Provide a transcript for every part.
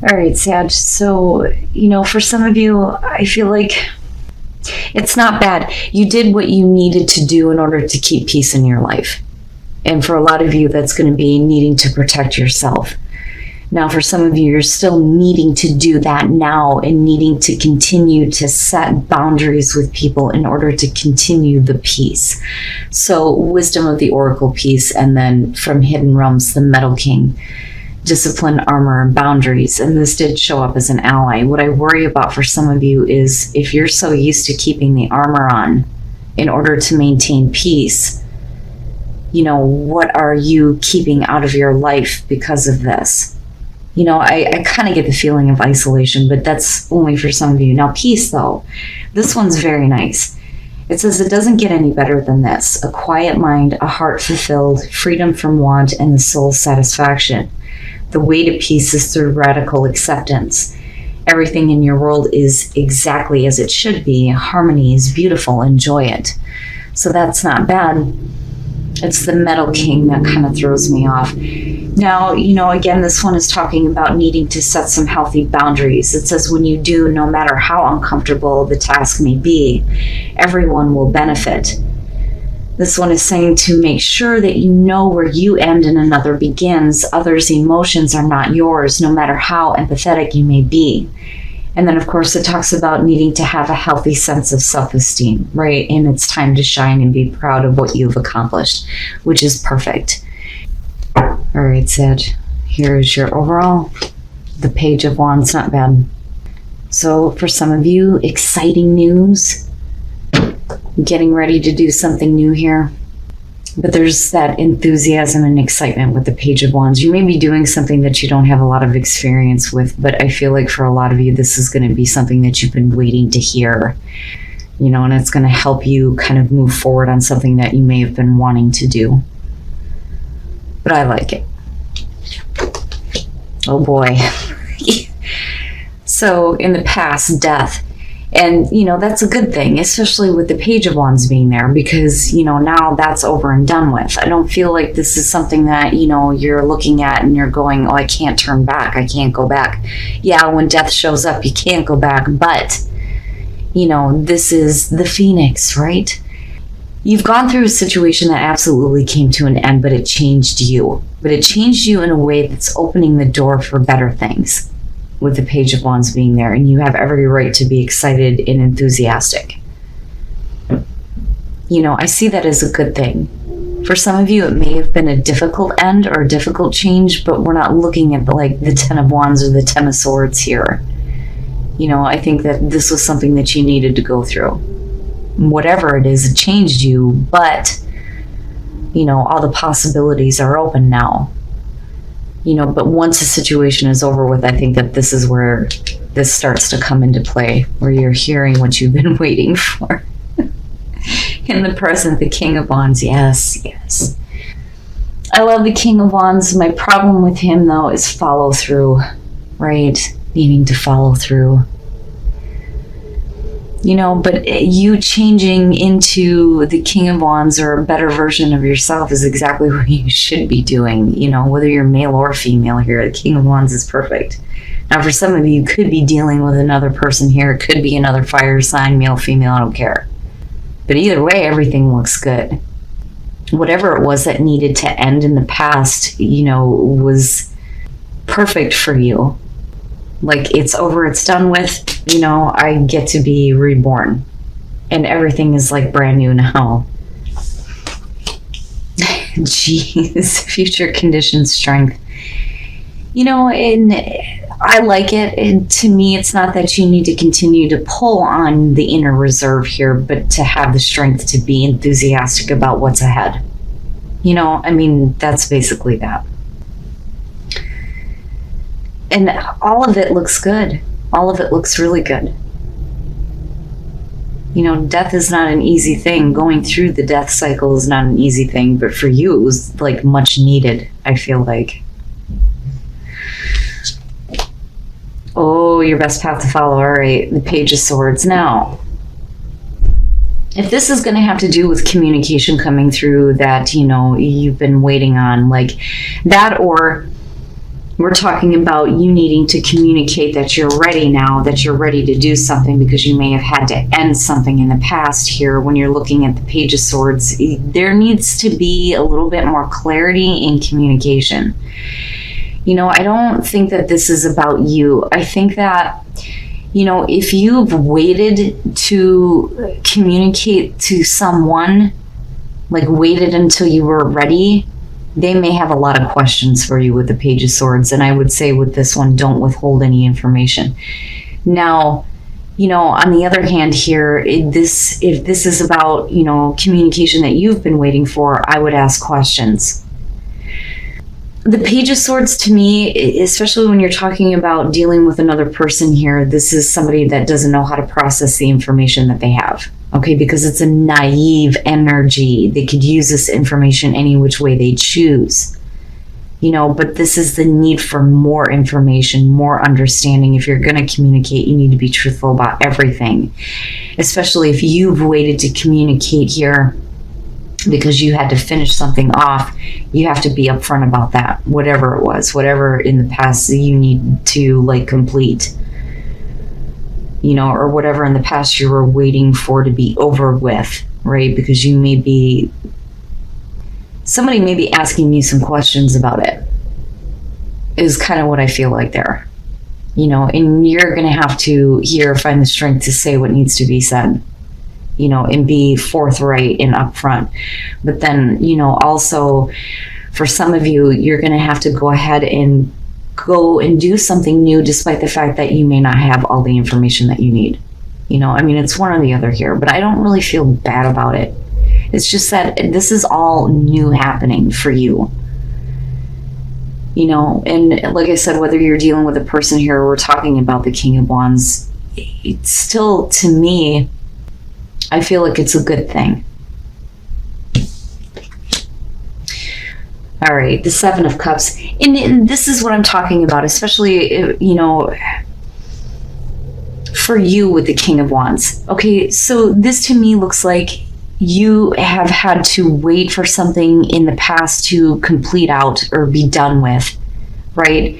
All right, Sag. So, for some of you, I feel like it's not bad. You did what you needed to do in order to keep peace in your life. And for a lot of you, that's going to be needing to protect yourself. Now, for some of you, you're still needing to do that now and needing to continue to set boundaries with people in order to continue the peace. So, wisdom of the oracle piece, and then from Hidden Realms, the Metal King, discipline, armor, and boundaries. And this did show up as an ally. What I worry about for some of you is if you're so used to keeping the armor on in order to maintain peace, what are you keeping out of your life because of this? I kind of get the feeling of isolation, but that's only for some of you. Now, peace, though, this one's very nice. It says it doesn't get any better than this. A quiet mind, a heart fulfilled, freedom from want, and the soul's satisfaction. The way to peace is through radical acceptance. Everything in your world is exactly as it should be. Harmony is beautiful. Enjoy it. So that's not bad. It's the Metal King that kind of throws me off. Now, again, this one is talking about needing to set some healthy boundaries. It says when you do, no matter how uncomfortable the task may be, everyone will benefit. This one is saying to make sure that you know where you end and another begins. Others' emotions are not yours, no matter how empathetic you may be. And then, of course, it talks about needing to have a healthy sense of self-esteem, right? And it's time to shine and be proud of what you've accomplished, which is perfect. All right, Sag, here's your overall. The Page of Wands, not bad. So for some of you, exciting news. Getting ready to do something new here. But there's that enthusiasm and excitement with the Page of Wands. You may be doing something that you don't have a lot of experience with, but I feel like for a lot of you, this is going to be something that you've been waiting to hear, and it's going to help you kind of move forward on something that you may have been wanting to do. But I like it. Oh boy. So in the past, death. And, that's a good thing, especially with the Page of Wands being there, because, now that's over and done with. I don't feel like this is something that, you're looking at and you're going, oh, I can't turn back. I can't go back. Yeah, when death shows up, you can't go back. But, this is the Phoenix, right? You've gone through a situation that absolutely came to an end, but it changed you. But it changed you in a way that's opening the door for better things. With the Page of Wands being there, and you have every right to be excited and enthusiastic. I see that as a good thing. For some of you, it may have been a difficult end or a difficult change, but we're not looking at the Ten of Wands or the Ten of Swords here. I think that this was something that you needed to go through. Whatever it is, it changed you, but, all the possibilities are open now. But once a situation is over with, I think that this is where this starts to come into play, where you're hearing what you've been waiting for. In the present, the King of Wands, yes. I love the King of Wands. My problem with him, though, is follow through, right? Needing to follow through. But you changing into the King of Wands or a better version of yourself is exactly what you should be doing. Whether you're male or female here, the King of Wands is perfect. Now, for some of you, you could be dealing with another person here. It could be another fire sign, male, female, I don't care. But either way, everything looks good. Whatever it was that needed to end in the past, was perfect for you. It's over, it's done with, I get to be reborn. And everything is brand new now. Jeez, future condition strength. And I like it. And to me, it's not that you need to continue to pull on the inner reserve here, but to have the strength to be enthusiastic about what's ahead. That's basically that. And all of it looks good. All of it looks really good. Death is not an easy thing. Going through the death cycle is not an easy thing, but for you, it was much needed, I feel like. Oh, your best path to follow. All right, the Page of Swords. Now, if this is going to have to do with communication coming through that, you've been waiting on, that, or We're talking about you needing to communicate that you're ready now, that you're ready to do something, because you may have had to end something in the past here. When you're looking at the Page of Swords, there needs to be a little bit more clarity in communication. You know, I don't think that this is about you. I think that, you know, if you've waited to communicate to someone, like waited until you were ready, they may have a lot of questions for you with the Page of Swords. And I would say with this one, don't withhold any information. Now, you know, on the other hand here, if this is about, you know, communication that you've been waiting for, I would ask questions. The Page of Swords, to me, especially when you're talking about dealing with another person here, this is somebody that doesn't know how to process the information that they have. Okay, because it's a naive energy. They could use this information any which way they choose. You know, but this is the need for more information, more understanding. If you're going to communicate, you need to be truthful about everything. Especially if you've waited to communicate here because you had to finish something off, you have to be upfront about that. Whatever it was, whatever in the past you need to like complete. You know, or whatever in the past you were waiting for to be over with, right? Because you may be, somebody may be asking you some questions about it, is kind of what I feel like there. You know, and you're going to have to here find the strength to say what needs to be said, you know, and be forthright and upfront. But then, you know, also for some of you, you're going to have to go ahead and go and do something new, despite the fact that you may not have all the information that you need. You know, I mean, it's one or the other here, but I don't really feel bad about it. It's just that this is all new happening for you. You know, and like I said, whether you're dealing with a person here or we're talking about the King of Wands, it's still, to me, I feel like it's a good thing. All right, the Seven of Cups. And this is what I'm talking about, especially, you know, for you with the King of Wands. Okay, so this to me looks like you have had to wait for something in the past to complete out or be done with, right?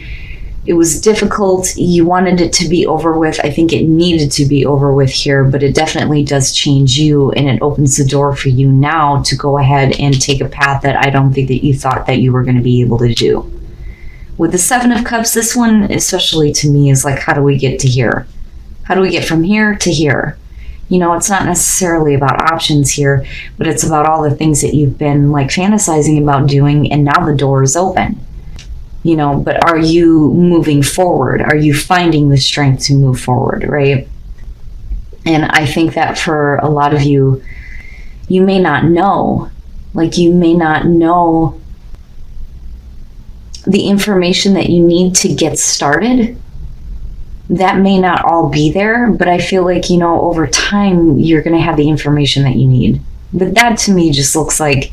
It was difficult. You wanted it to be over with. I think it needed to be over with here, but it definitely does change you, and it opens the door for you now to go ahead and take a path that I don't think that you thought that you were going to be able to do. With the Seven of Cups, this one, especially to me, is like, how do we get to here? How do we get from here to here? You know, it's not necessarily about options here, but it's about all the things that you've been like fantasizing about doing, and now the door is open. You know, but are you moving forward? Are you finding the strength to move forward, right? And I think that for a lot of you, you may not know, like you may not know the information that you need to get started. That may not all be there, but I feel like, you know, over time, you're going to have the information that you need. But that to me just looks like,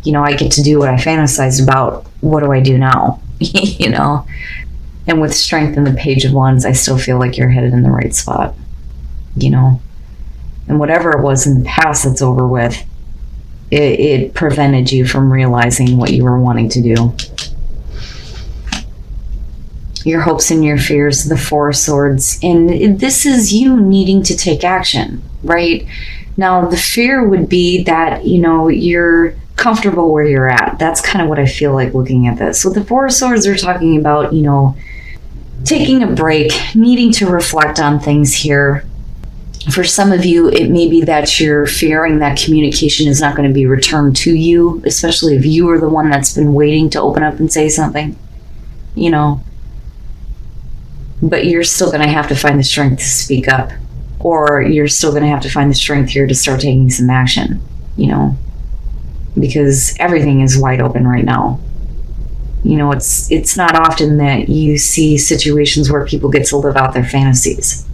you know, I get to do what I fantasized about. What do I do now? You know, and with Strength and the Page of Wands, I still feel like you're headed in the right spot, you know, and whatever it was in the past that's over with, it prevented you from realizing what you were wanting to do. Your hopes and your fears, the Four of Swords, and this is you needing to take action, right? Now, the fear would be that, you know, you're comfortable where you're at. That's kind of what I feel like looking at this. With the Four of Swords, they're talking about, you know, taking a break, needing to reflect on things here. For some of you, it may be that you're fearing that communication is not going to be returned to you, especially if you are the one that's been waiting to open up and say something, you know. But you're still going to have to find the strength to speak up, or you're still going to have to find the strength here to start taking some action, you know. Because everything is wide open right now. You know, it's not often that you see situations where people get to live out their fantasies.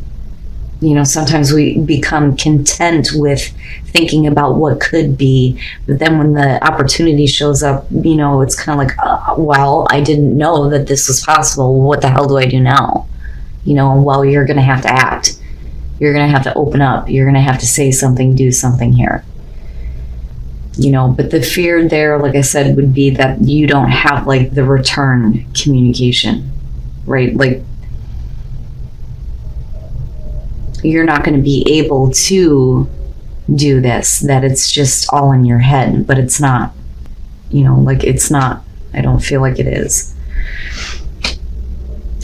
You know, sometimes we become content with thinking about what could be, but then when the opportunity shows up, you know, it's kind of like, oh, well, I didn't know that this was possible. What the hell do I do now? You know, well, you're going to have to act. You're going to have to open up. You're going to have to say something, do something here. you know, but the fear there, like I said, would be that you don't have like the return communication, right? Like you're not going to be able to do this, that it's just all in your head, but it's not, you know, like it's not. I don't feel like it is.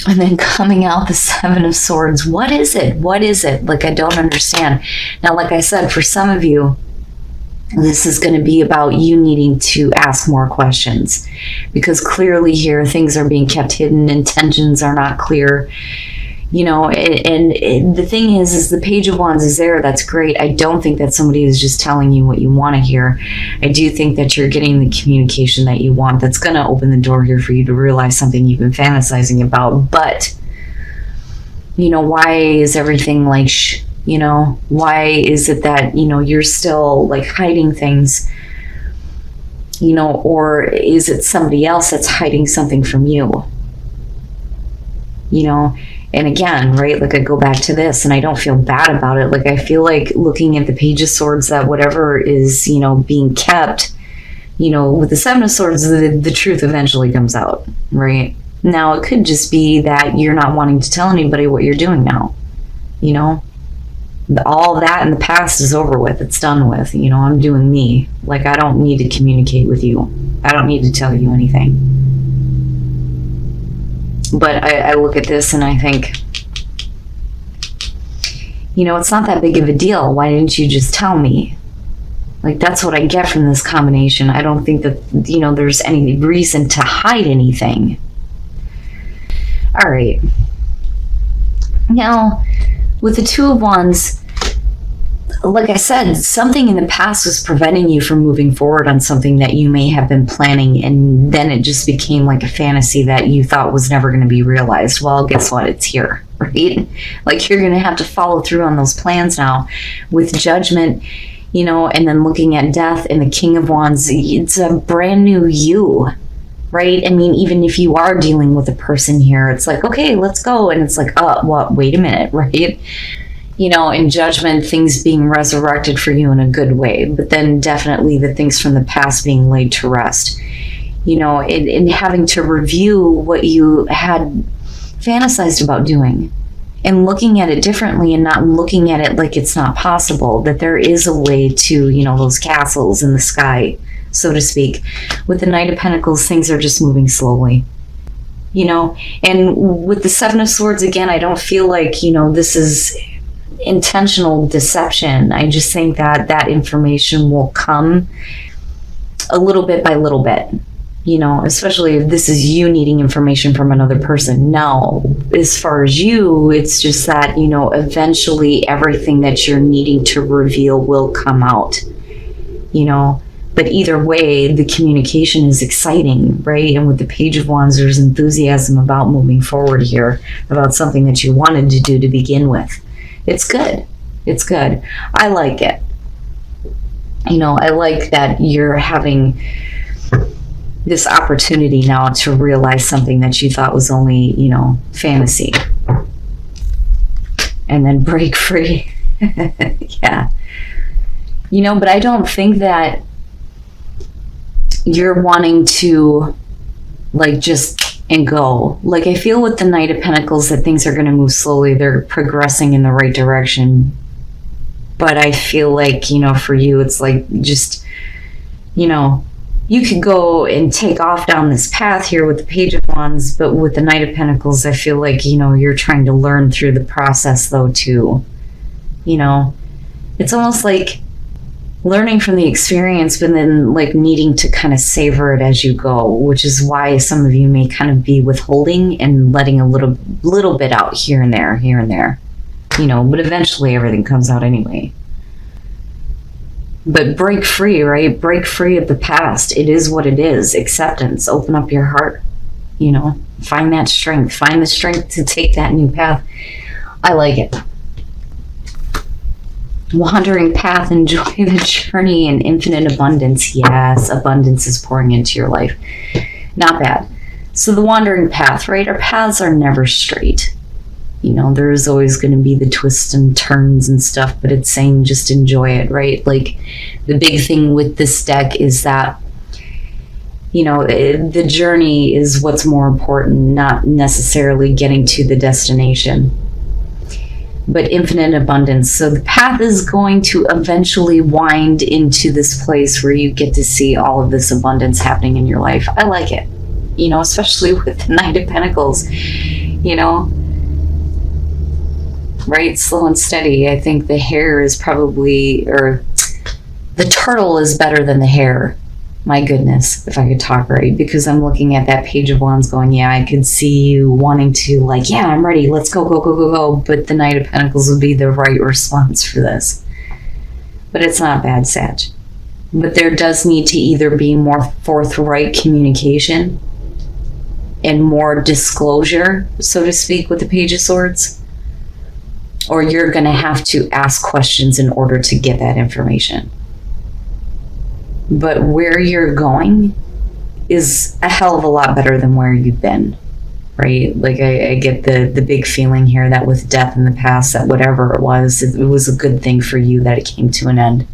And then coming out the Seven of Swords, what is it? What is it? Like, I don't understand. Now, like I said, for some of you, this is going to be about you needing to ask more questions, because clearly here things are being kept hidden, intentions are not clear, you know, and the thing is the Page of Wands is there. That's great. I don't think that somebody is just telling you what you want to hear. I do think that you're getting the communication that you want. That's going to open the door here for you to realize something you've been fantasizing about. But, you know, why is everything like, you know, why is it that, you know, you're still like hiding things, you know, or is it somebody else that's hiding something from you, you know? And again, right, like I go back to this and I don't feel bad about it. Like I feel like looking at the Page of Swords that whatever is, you know, being kept, you know, with the Seven of Swords, the truth eventually comes out, right? Now, it could just be that you're not wanting to tell anybody what you're doing now, you know? All that in the past is over with. It's done with. You know, I'm doing me. Like, I don't need to communicate with you. I don't need to tell you anything. But I look at this and I think, you know, it's not that big of a deal. Why didn't you just tell me? Like, that's what I get from this combination. I don't think that, you know, there's any reason to hide anything. All right. Now, with the Two of Wands, like I said, something in the past was preventing you from moving forward on something that you may have been planning, and then it just became like a fantasy that you thought was never going to be realized. Well, guess what? It's here, right? Like, you're going to have to follow through on those plans now with Judgment, you know, and then looking at Death and the King of Wands. It's a brand new you, right? I mean, even if you are dealing with a person here, it's like, okay, let's go. And it's like, what? Wait a minute, right? You know, in Judgment, things being resurrected for you in a good way, but then definitely the things from the past being laid to rest. You know, in having to review what you had fantasized about doing and looking at it differently and not looking at it like it's not possible, that there is a way to, you know, those castles in the sky, so to speak. With the Knight of Pentacles, things are just moving slowly. You know, and with the Seven of Swords, again, I don't feel like, you know, this is intentional deception. I just think that that information will come a little bit by little bit, you know, especially if this is you needing information from another person. Now, as far as you, it's just that, you know, eventually everything that you're needing to reveal will come out, you know. But either way, the communication is exciting, right? And with the Page of Wands, there's enthusiasm about moving forward here, about something that you wanted to do to begin with. It's good. It's good. I like it. You know, I like that you're having this opportunity now to realize something that you thought was only, you know, fantasy. And then break free. Yeah. You know, but I don't think that you're wanting to, like, just and go. Like, I feel with the Knight of Pentacles that things are going to move slowly. They're progressing in the right direction. But I feel like, you know, for you, it's like just, you know, you could go and take off down this path here with the Page of Wands, but with the Knight of Pentacles, I feel like, you know, you're trying to learn through the process though too. You know, it's almost like learning from the experience, but then like needing to kind of savor it as you go, which is why some of you may kind of be withholding and letting a little bit out here and there, you know, but eventually everything comes out anyway. But break free, right? Break free of the past. It is what it is. Acceptance. Open up your heart, you know, find that strength, find the strength to take that new path. I like it. Wandering path, enjoy the journey and infinite abundance. Yes, abundance is pouring into your life. Not bad. So the wandering path, right? Our paths are never straight. You know, there's always going to be the twists and turns and stuff, but it's saying just enjoy it, right? Like, the big thing with this deck is that, you know, the journey is what's more important, not necessarily getting to the destination, but infinite abundance. So the path is going to eventually wind into this place where you get to see all of this abundance happening in your life. I like it, you know, especially with the Knight of Pentacles, you know, right? Slow and steady. I think the hare is probably, or the turtle is better than the hare. My goodness, if I could talk right, because I'm looking at that Page of Wands going, yeah, I could see you wanting to, like, yeah, I'm ready, let's go, go, go, go, go. But the Knight of Pentacles would be the right response for this. But it's not bad, Sag. But there does need to either be more forthright communication and more disclosure, so to speak, with the Page of Swords, or you're going to have to ask questions in order to get that information. But where you're going is a hell of a lot better than where you've been, right? Like, I get the big feeling here that with death in the past, that whatever it was a good thing for you that it came to an end.